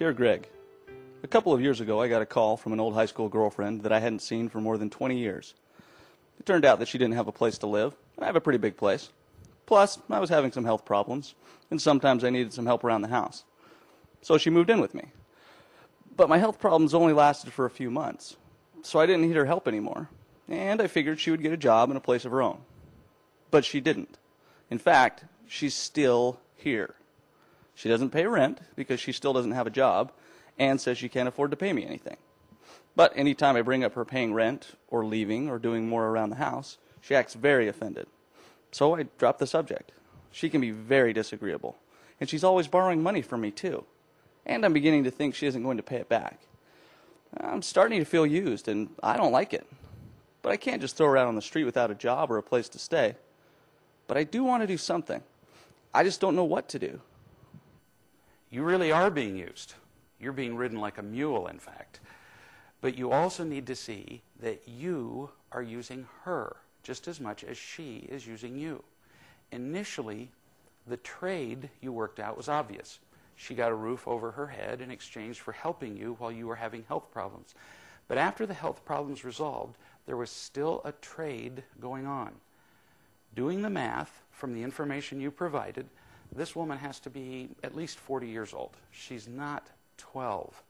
Dear Greg, a couple of years ago I got a call from an old high school girlfriend that I hadn't seen for more than 20 years. It turned out that she didn't have a place to live, and I have a pretty big place. Plus, I was having some health problems, and sometimes I needed some help around the house. So she moved in with me. But my health problems only lasted for a few months, so I didn't need her help anymore, and I figured she would get a job and a place of her own. But she didn't. In fact, she's still here. She doesn't pay rent because she still doesn't have a job and says she can't afford to pay me anything. But anytime I bring up her paying rent or leaving or doing more around the house, she acts very offended. So I drop the subject. She can be very disagreeable, and she's always borrowing money from me too. And I'm beginning to think she isn't going to pay it back. I'm starting to feel used, and I don't like it. But I can't just throw her out on the street without a job or a place to stay. But I do want to do something. I just don't know what to do. You really are being used. You're being ridden like a mule, in fact. But you also need to see that you are using her just as much as she is using you. Initially, the trade you worked out was obvious. She got a roof over her head in exchange for helping you while you were having health problems. But after the health problems resolved, there was still a trade going on. Doing the math from the information you provided, this woman has to be at least 40 years old. She's not 12.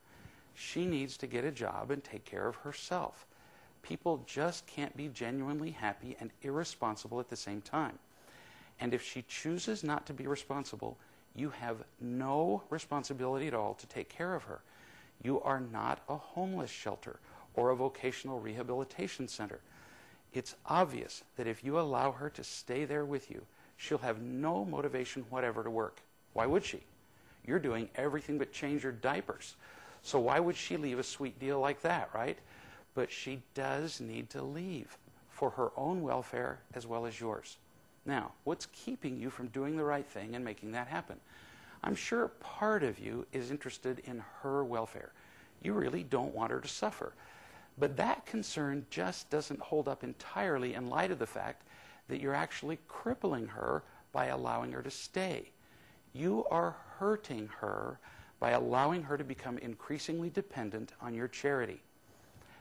She needs to get a job and take care of herself. People just can't be genuinely happy and irresponsible at the same time. And if she chooses not to be responsible, you have no responsibility at all to take care of her. You are not a homeless shelter or a vocational rehabilitation center. It's obvious that if you allow her to stay there with you, she'll have no motivation whatever to work. Why would she? You're doing everything but change her diapers. So why would she leave a sweet deal like that, right? But she does need to leave for her own welfare as well as yours. Now, what's keeping you from doing the right thing and making that happen? I'm sure part of you is interested in her welfare. You really don't want her to suffer. But that concern just doesn't hold up entirely in light of the fact that you're actually crippling her by allowing her to stay. You are hurting her by allowing her to become increasingly dependent on your charity.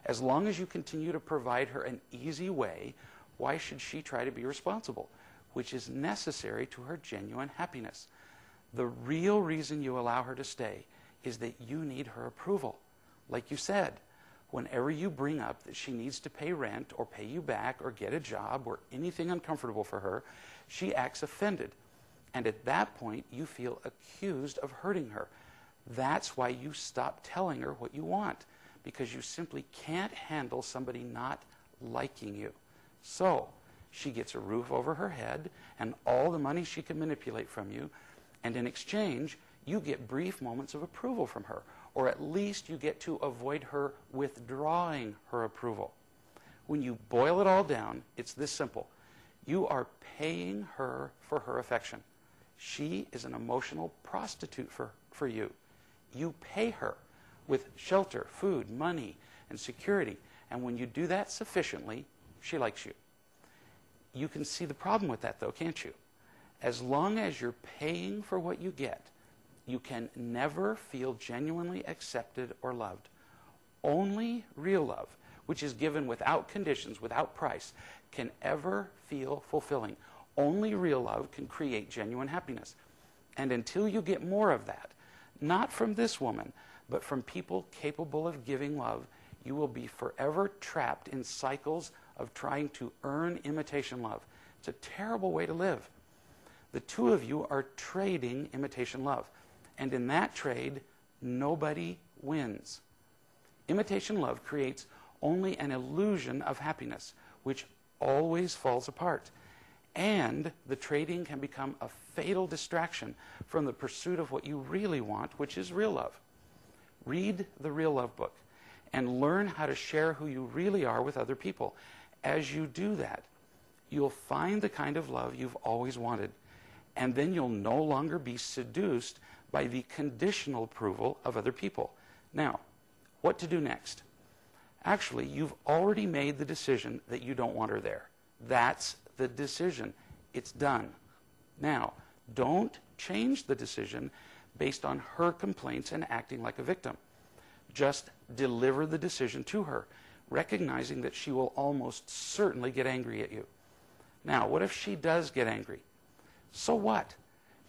As long as you continue to provide her an easy way, why should she try to be responsible, which is necessary to her genuine happiness? The real reason you allow her to stay is that you need her approval. Like you said, whenever you bring up that she needs to pay rent or pay you back or get a job or anything uncomfortable for her, she acts offended. And at that point, you feel accused of hurting her. That's why you stop telling her what you want, because you simply can't handle somebody not liking you. So she gets a roof over her head and all the money she can manipulate from you, and in exchange, you get brief moments of approval from her, or at least you get to avoid her withdrawing her approval. When you boil it all down, it's this simple. You are paying her for her affection. She is an emotional prostitute for you. You pay her with shelter, food, money, and security. And when you do that sufficiently, she likes you. You can see the problem with that, though, can't you? As long as you're paying for what you get, you can never feel genuinely accepted or loved. Only real love, which is given without conditions, without price, can ever feel fulfilling. Only real love can create genuine happiness. And until you get more of that, not from this woman, but from people capable of giving love, you will be forever trapped in cycles of trying to earn imitation love. It's a terrible way to live. The two of you are trading imitation love. And in that trade, nobody wins. Imitation love creates only an illusion of happiness, which always falls apart. And the trading can become a fatal distraction from the pursuit of what you really want, which is real love. Read the Real Love book and learn how to share who you really are with other people. As you do that, you'll find the kind of love you've always wanted. And then you'll no longer be seduced by the conditional approval of other people. Now, what to do next? Actually, you've already made the decision that you don't want her there. That's the decision. It's done. Now, don't change the decision based on her complaints and acting like a victim. Just deliver the decision to her, recognizing that she will almost certainly get angry at you. Now, what if she does get angry? So what?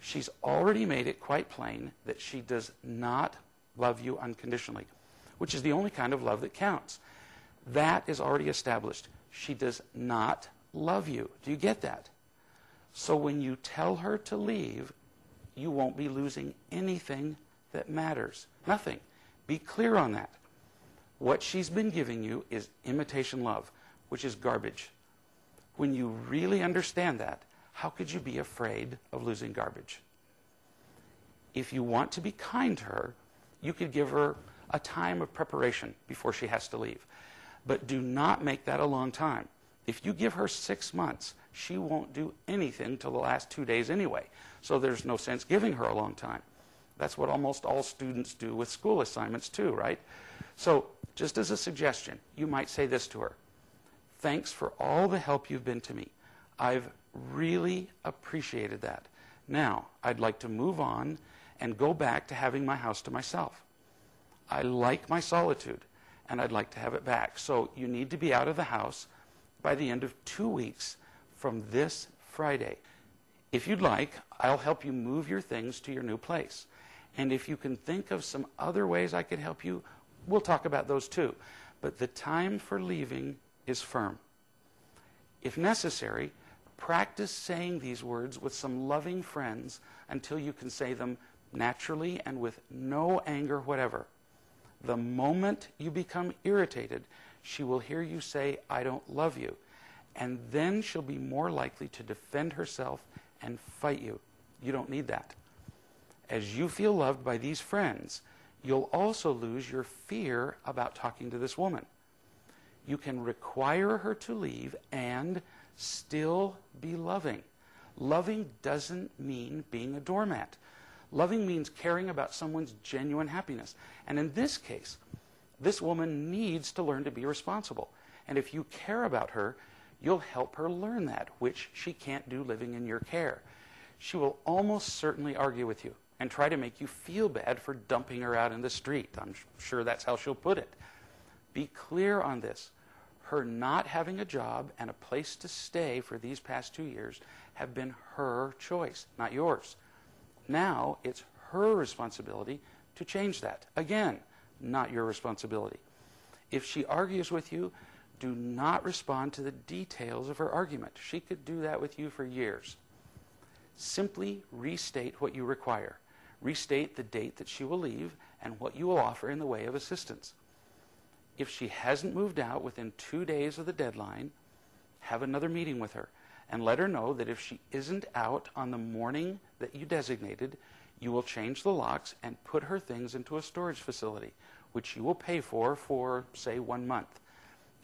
She's already made it quite plain that she does not love you unconditionally, which is the only kind of love that counts. That is already established. She does not love you. Do you get that? So when you tell her to leave, you won't be losing anything that matters. Nothing. Be clear on that. What she's been giving you is imitation love, which is garbage. When you really understand that, how could you be afraid of losing garbage? If you want to be kind to her, you could give her a time of preparation before she has to leave. But do not make that a long time. If you give her 6 months, she won't do anything till the last 2 days anyway. So there's no sense giving her a long time. That's what almost all students do with school assignments too, right? So just as a suggestion, you might say this to her. Thanks for all the help you've been to me. I've really appreciated that. Now, I'd like to move on and go back to having my house to myself. I like my solitude, and I'd like to have it back. So you need to be out of the house by the end of 2 weeks from this Friday. If you'd like, I'll help you move your things to your new place. And if you can think of some other ways I could help you, we'll talk about those too. But the time for leaving is firm. If necessary, practice saying these words with some loving friends until you can say them naturally and with no anger whatever. The moment you become irritated, she will hear you say, I don't love you. And then she'll be more likely to defend herself and fight you. You don't need that. As you feel loved by these friends, you'll also lose your fear about talking to this woman. You can require her to leave and still be loving. Loving doesn't mean being a doormat. Loving means caring about someone's genuine happiness. And in this case, this woman needs to learn to be responsible. And if you care about her, you'll help her learn that, which she can't do living in your care. She will almost certainly argue with you and try to make you feel bad for dumping her out in the street. I'm sure that's how she'll put it. Be clear on this. Her not having a job and a place to stay for these past 2 years have been her choice, not yours. Now it's her responsibility to change that. Again, not your responsibility. If she argues with you, do not respond to the details of her argument. She could do that with you for years. Simply restate what you require. Restate the date that she will leave and what you will offer in the way of assistance. If she hasn't moved out within 2 days of the deadline, have another meeting with her and let her know that if she isn't out on the morning that you designated, you will change the locks and put her things into a storage facility, which you will pay for, say, 1 month.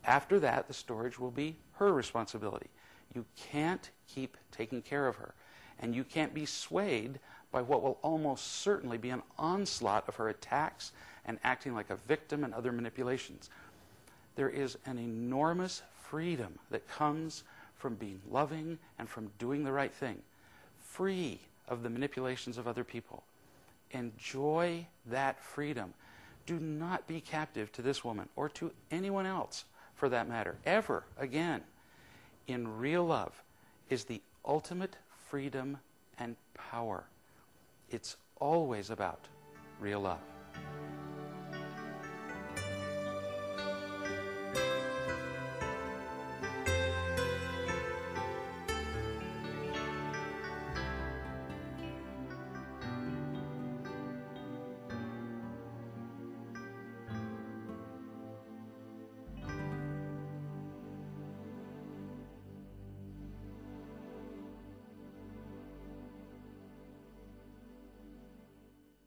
After that, the storage will be her responsibility. You can't keep taking care of her, and you can't be swayed by what will almost certainly be an onslaught of her attacks and acting like a victim and other manipulations. There is an enormous freedom that comes from being loving and from doing the right thing, free of the manipulations of other people. Enjoy that freedom. Do not be captive to this woman or to anyone else, for that matter, ever again. In real love is the ultimate freedom and power. It's always about real love.